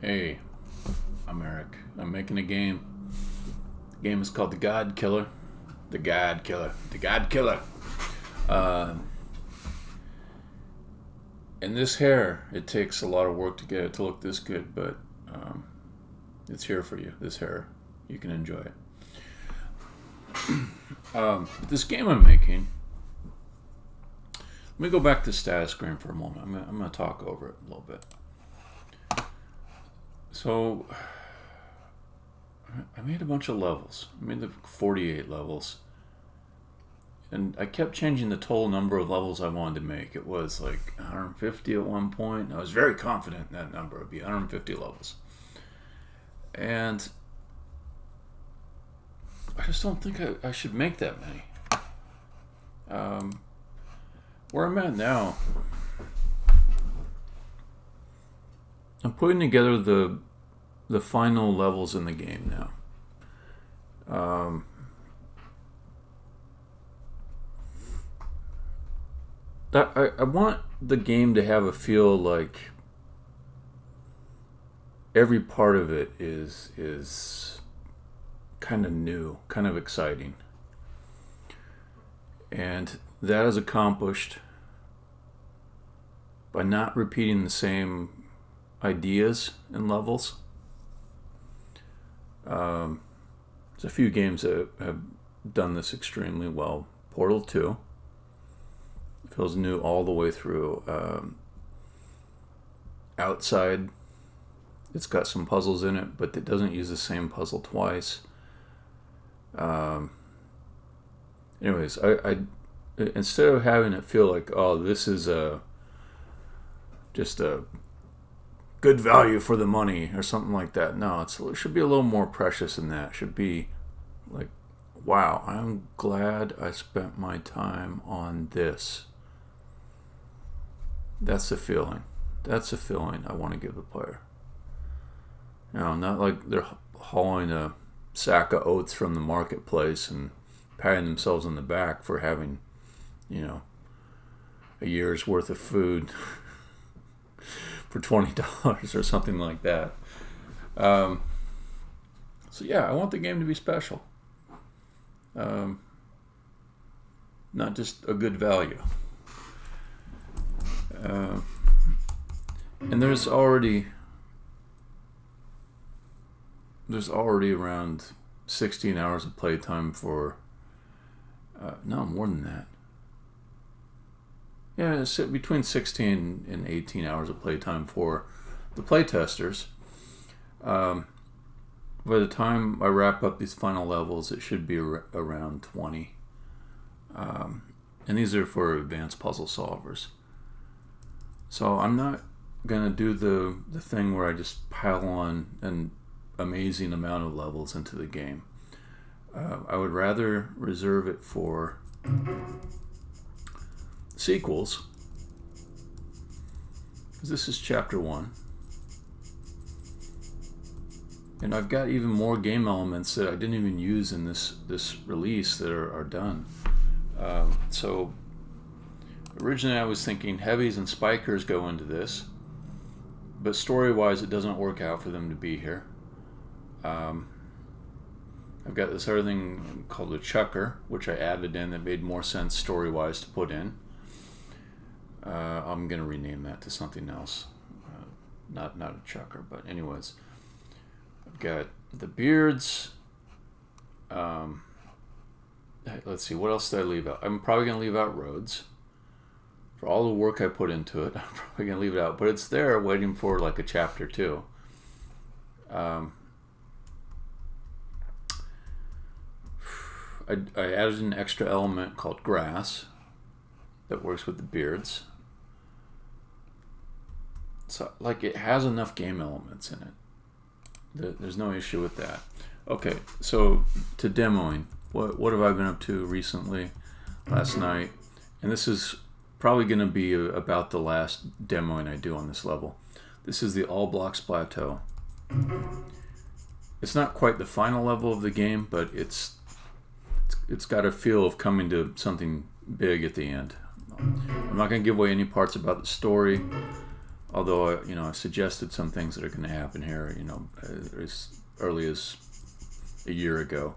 Hey, I'm Eric. I'm making a game. The game is called the Godkiller. The Godkiller. The Godkiller. And this hair, it takes a lot of work to get it to look this good, but it's here for you. This hair, you can enjoy it. This game I'm making, let me go back to status screen for a moment. I'm going to talk over it a little bit. So, I made a bunch of levels. I made the 48 levels. And I kept changing the total number of levels I wanted to make. It was like 150 at one point. And I was very confident in that number. It would be 150 levels. And I just don't think I should make that many. Where I'm at now, I'm putting together the final levels in the game now. I want the game to have a feel like every part of it is kind of new, kind of exciting. And that is accomplished by not repeating the same ideas and levels. There's a few games that have done this extremely well. Portal 2 feels new all the way through. Outside, it's got some puzzles in it, but it doesn't use the same puzzle twice. Anyways, I instead of having it feel like, oh, this is just a good value for the money or something like that. No, it should be a little more precious than that. It should be like, wow, I'm glad I spent my time on this. That's the feeling. That's the feeling I want to give the player. You know, not like they're hauling a sack of oats from the marketplace and patting themselves on the back for having, a year's worth of food for $20 or something like that. So yeah, I want the game to be special. Not just a good value. And there's already around 16 hours of playtime for no, more than that. Yeah, it's between 16 and 18 hours of playtime for the playtesters. By the time I wrap up these final levels, it should be around 20. And these are for advanced puzzle solvers. So I'm not going to do the thing where I just pile on an amazing amount of levels into the game. I would rather reserve it for sequels, because this is chapter 1. And I've got even more game elements that I didn't even use in this release that are done. So originally I was thinking heavies and spikers go into this, but story-wise it doesn't work out for them to be here. I've got this other thing called a chucker, which I added in that made more sense story-wise to put in. I'm going to rename that to something else. Not a chucker, but anyways. I've got the beards. Let's see, what else did I leave out? I'm probably going to leave out roads. For all the work I put into it, I'm probably going to leave it out. But it's there waiting for like a chapter 2. I added an extra element called grass that works with the beards. So, like, it has enough game elements in it. There's no issue with that. Okay, so to demoing. What have I been up to recently? Last night. And this is probably going to be about the last demoing I do on this level. This is the All Blocks Plateau. It's not quite the final level of the game, but it's got a feel of coming to something big at the end. I'm not going to give away any parts about the story. Although, I suggested some things that are going to happen here, as early as a year ago.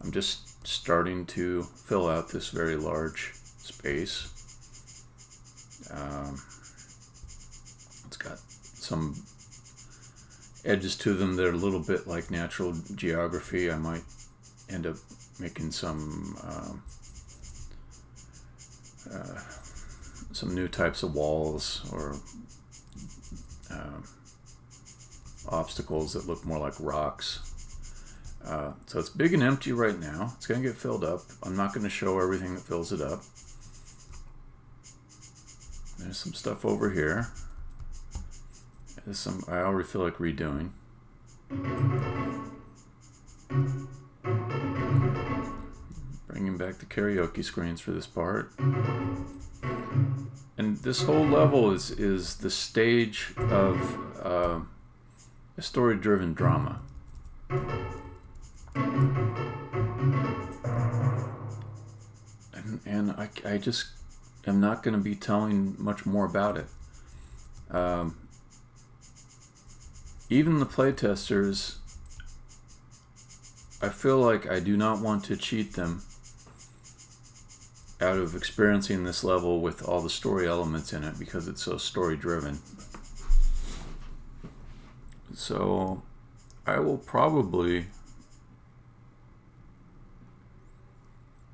I'm just starting to fill out this very large space. It's got some edges to them that are a little bit like natural geography. I might end up making some new types of walls or obstacles that look more like rocks. So it's big and empty right now. It's going to get filled up. I'm not going to show everything that fills it up. There's some stuff over here. There's some I already feel like redoing. Bringing back the karaoke screens for this part. And this whole level is the stage of a story-driven drama. And I just am not going to be telling much more about it. Even the playtesters, I feel like I do not want to cheat them out of experiencing this level with all the story elements in it because it's so story driven. So I will probably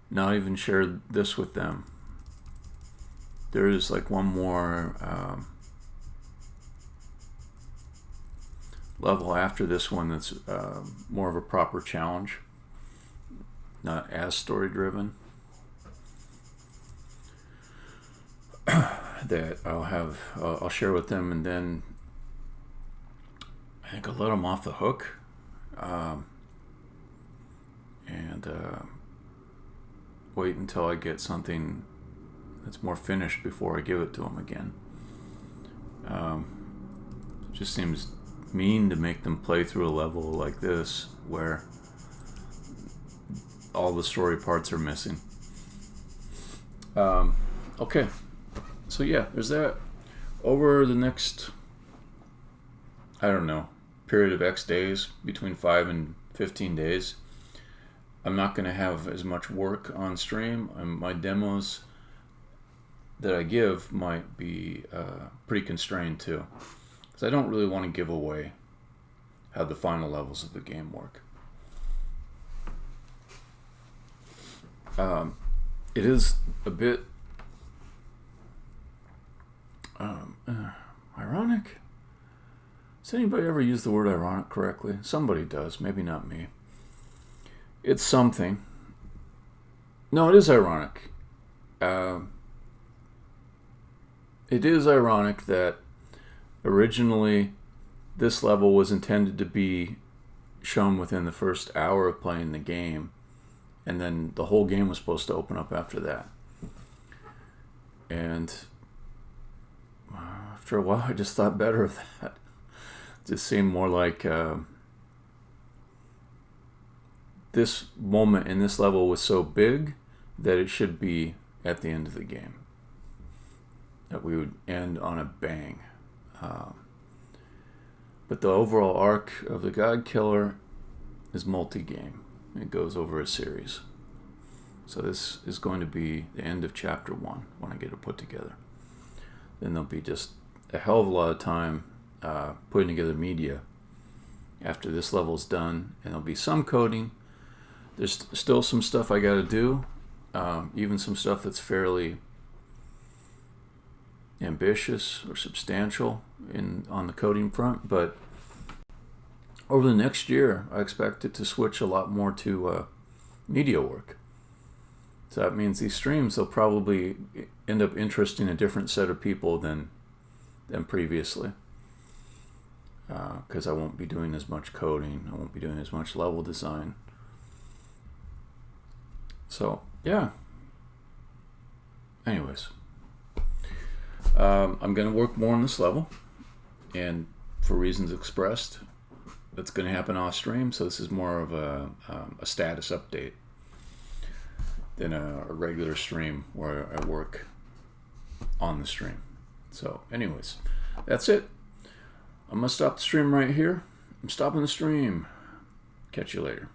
not even share this with them. There is like one more level after this one that's more of a proper challenge, not as story driven, that I'll share with them, and then I think I'll let them off the hook, and wait until I get something that's more finished before I give it to them again. It just seems mean to make them play through a level like this where all the story parts are missing. Okay, so yeah, there's that. Over the next, I don't know, period of X days, between 5 and 15 days, I'm not going to have as much work on stream. My demos that I give might be pretty constrained too, because I don't really want to give away how the final levels of the game work. It is a bit ironic. Does anybody ever use the word ironic correctly? Somebody does, maybe not me. It's something. No, it is ironic. It is ironic that originally this level was intended to be shown within the first hour of playing the game, and then the whole game was supposed to open up after that. And after a while, I just thought better of that. It just seemed more like this moment in this level was so big that it should be at the end of the game, that we would end on a bang. But the overall arc of the Godkiller is multi-game. It goes over a series. So this is going to be the end of chapter 1 when I get it put together. Then there'll be just a hell of a lot of time putting together media after this level's done, and there'll be some coding. There's still some stuff I got to do, even some stuff that's fairly ambitious or substantial on the coding front, but over the next year I expect it to switch a lot more to media work. So that means these streams will probably end up interesting a different set of people than previously, because I won't be doing as much coding, I won't be doing as much level design. So yeah, anyways, I'm going to work more on this level, and for reasons expressed, that's going to happen off stream. So this is more of a status update than a regular stream where I work on the stream. So anyways, That's it. I'm going to stop the stream right here. I'm stopping the stream. Catch you later.